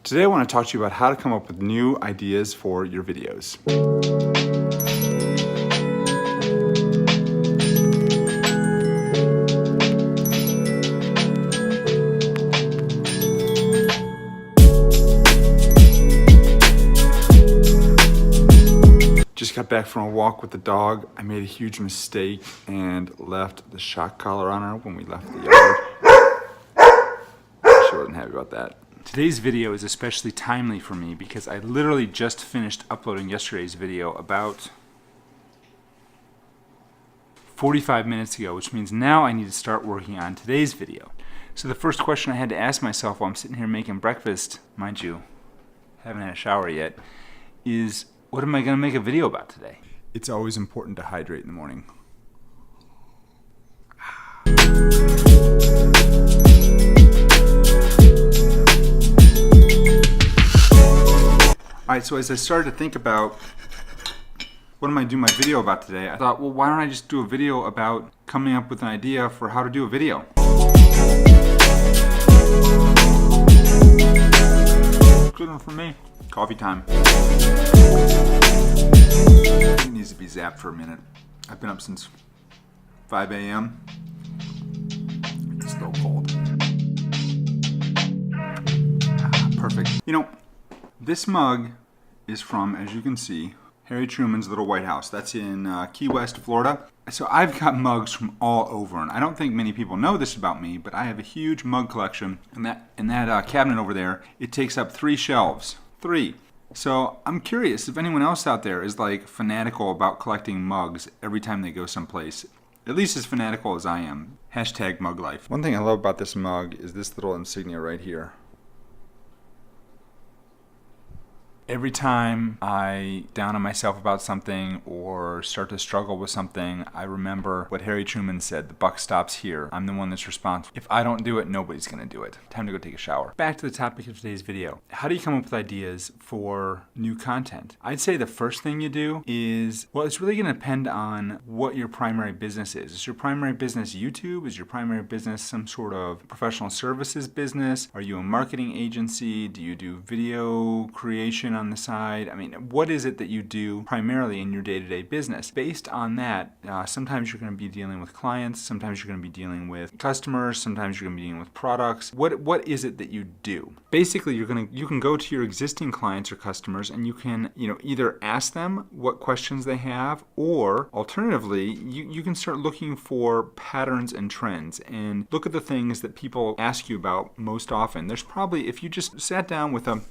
Today I want to talk to you about how to come up with new ideas for your videos. Just got back from a walk with the dog. I made a huge mistake and left the shock collar on her when we left the yard. She wasn't happy about that. Today's video is especially timely for me because I literally just finished uploading yesterday's video about 45 minutes ago, which means now I need to start working on today's video. So the first question I had to ask myself while I'm sitting here making breakfast, mind you, haven't had a shower yet, is what am I going to make a video about today? It's always important to hydrate in the morning. Alright, so as I started to think about what am I doing my video about today, I thought, well, why don't I just do a video about coming up with an idea for how to do a video? Good one for me. Coffee time. It needs to be zapped for a minute. I've been up since 5 a.m. It's still cold. Perfect. You know, this mug is from, as you can see, Harry Truman's Little White House. That's in Key West, Florida. So I've got mugs from all over, and I don't think many people know this about me, but I have a huge mug collection. And that cabinet over there, it takes up 3 shelves. 3. So I'm curious if anyone else out there is like fanatical about collecting mugs every time they go someplace. At least as fanatical as I am. Hashtag mug life. One thing I love about this mug is this little insignia right here. Every time I down on myself about something or start to struggle with something, I remember what Harry Truman said, the buck stops here. I'm the one that's responsible. If I don't do it, nobody's gonna do it. Time to go take a shower. Back to the topic of today's video. How do you come up with ideas for new content? I'd say the first thing you do is, well, it's really gonna depend on what your primary business is. Is your primary business YouTube? Is your primary business some sort of professional services business? Are you a marketing agency? Do you do video creation on the side? I mean, what is it that you do primarily in your day-to-day business? Based on that, sometimes you're going to be dealing with clients, sometimes you're going to be dealing with customers, sometimes you're going to be dealing with products. What is it that you do? Basically, you can go to your existing clients or customers and you can, either ask them what questions they have, or alternatively, you can start looking for patterns and trends and look at the things that people ask you about most often. There's probably, if you just sat down with a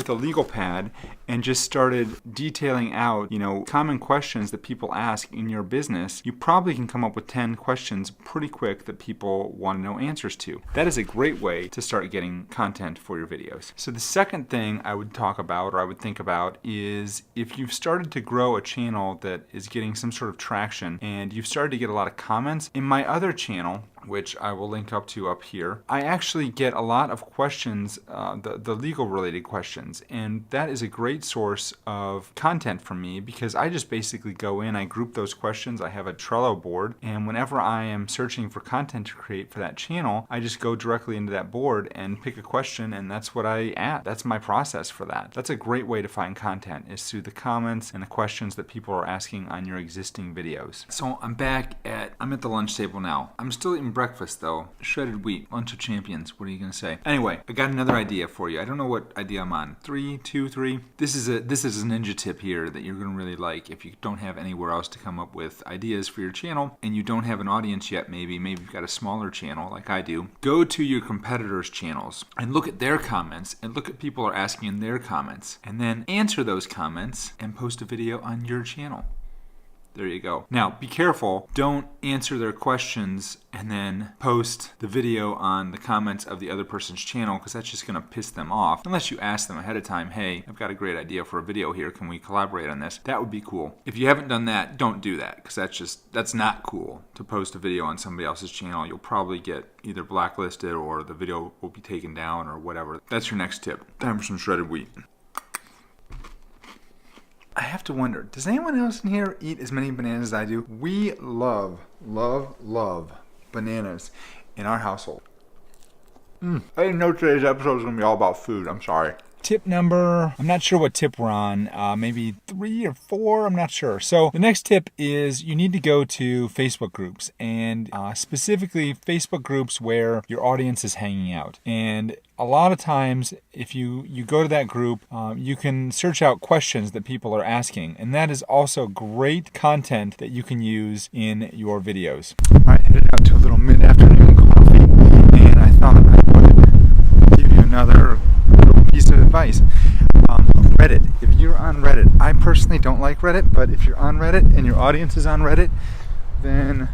legal pad and just started detailing out, common questions that people ask in your business, you probably can come up with 10 questions pretty quick that people want to know answers to. That is a great way to start getting content for your videos. So the second thing I would talk about, or I would think about, is if you've started to grow a channel that is getting some sort of traction and you've started to get a lot of comments. In my other channel, which I will link up to up here, I actually get a lot of questions, the legal related questions, and that is a great source of content for me because I just basically go in, I group those questions, I have a Trello board, and whenever I am searching for content to create for that channel, I just go directly into that board and pick a question, and that's what I add. That's my process for that. That's a great way to find content, is through the comments and the questions that people are asking on your existing videos. So I'm at the lunch table now. I'm still eating breakfast though. Shredded wheat, lunch of champions. What are you gonna say? Anyway, I got another idea for you. I don't know what idea I'm on. 3, 2, 3. This is a ninja tip here that you're gonna really like if you don't have anywhere else to come up with ideas for your channel and you don't have an audience yet. Maybe you've got a smaller channel like I do. Go to your competitors' channels and look at their comments and look at people are asking in their comments, and then answer those comments and post a video on your channel. There you go. Now, be careful. Don't answer their questions and then post the video on the comments of the other person's channel, because that's just going to piss them off. Unless you ask them ahead of time, hey, I've got a great idea for a video here. Can we collaborate on this? That would be cool. If you haven't done that, don't do that, because that's not cool to post a video on somebody else's channel. You'll probably get either blacklisted or the video will be taken down or whatever. That's your next tip. Time for some shredded wheat. I have to wonder, does anyone else in here eat as many bananas as I do? We love bananas in our household. I didn't know today's episode was going to be all about food. I'm sorry. Tip number, I'm not sure what tip we're on, maybe 3 or 4, I'm not sure. So the next tip is you need to go to Facebook groups, and specifically Facebook groups where your audience is hanging out. And a lot of times, if you go to that group, you can search out questions that people are asking, and that is also great content that you can use in your videos. All right, headed out to a little mid-afternoon coffee, and I thought I would give you another little piece of advice. Reddit. If you're on Reddit, I personally don't like Reddit, but if you're on Reddit and your audience is on Reddit, then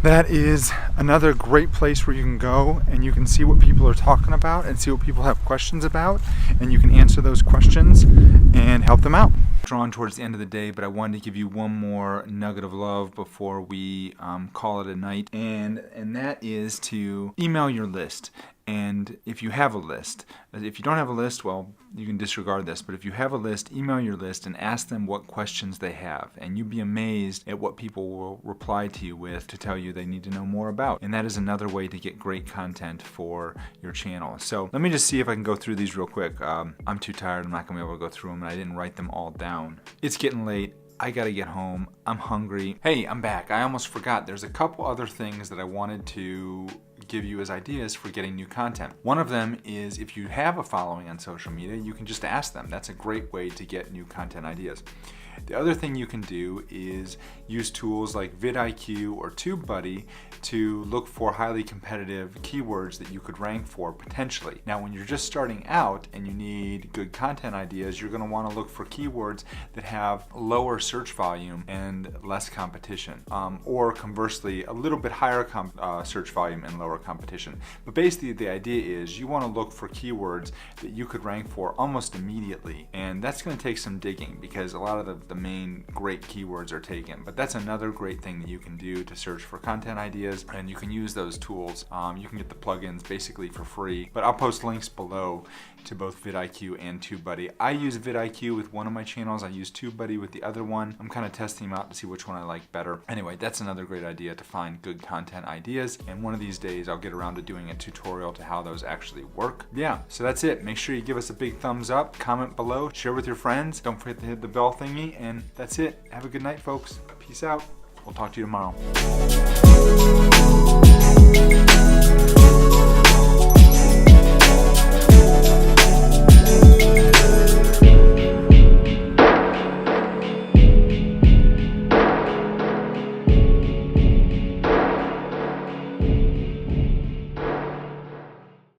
that is another great place where you can go and you can see what people are talking about and see what people have questions about, and you can answer those questions and help them out. Drawn towards the end of the day, but I wanted to give you one more nugget of love before we call it a night, and that is to email your list. And if you have a list, if you don't have a list, well, you can disregard this, but if you have a list, email your list and ask them what questions they have, and you'd be amazed at what people will reply to you with to tell you they need to know more about. And that is another way to get great content for your channel. So let me just see if I can go through these real quick. I'm too tired, I'm not gonna be able to go through them, and I didn't write them all down. It's getting late. I gotta get home. I'm hungry. Hey, I'm back. I almost forgot. There's a couple other things that I wanted to give you as ideas for getting new content. One of them is if you have a following on social media, you can just ask them. That's a great way to get new content ideas. The other thing you can do is use tools like vidIQ or TubeBuddy to look for highly competitive keywords that you could rank for potentially. Now, when you're just starting out and you need good content ideas, you're going to want to look for keywords that have lower search volume and less competition, or conversely, a little bit higher search volume and lower competition. But basically, the idea is you want to look for keywords that you could rank for almost immediately, and that's going to take some digging because a lot of the main great keywords are taken. But that's another great thing that you can do to search for content ideas, and you can use those tools. You can get the plugins basically for free, but I'll post links below to both vidIQ and TubeBuddy. I use vidIQ with one of my channels. I use TubeBuddy with the other one. I'm kind of testing them out to see which one I like better. Anyway, that's another great idea to find good content ideas, and one of these days I'll get around to doing a tutorial to how those actually work. Yeah, so that's it. Make sure you give us a big thumbs up, comment below, share with your friends. Don't forget to hit the bell thingy, and that's it. Have a good night, folks. Peace out. We'll talk to you tomorrow.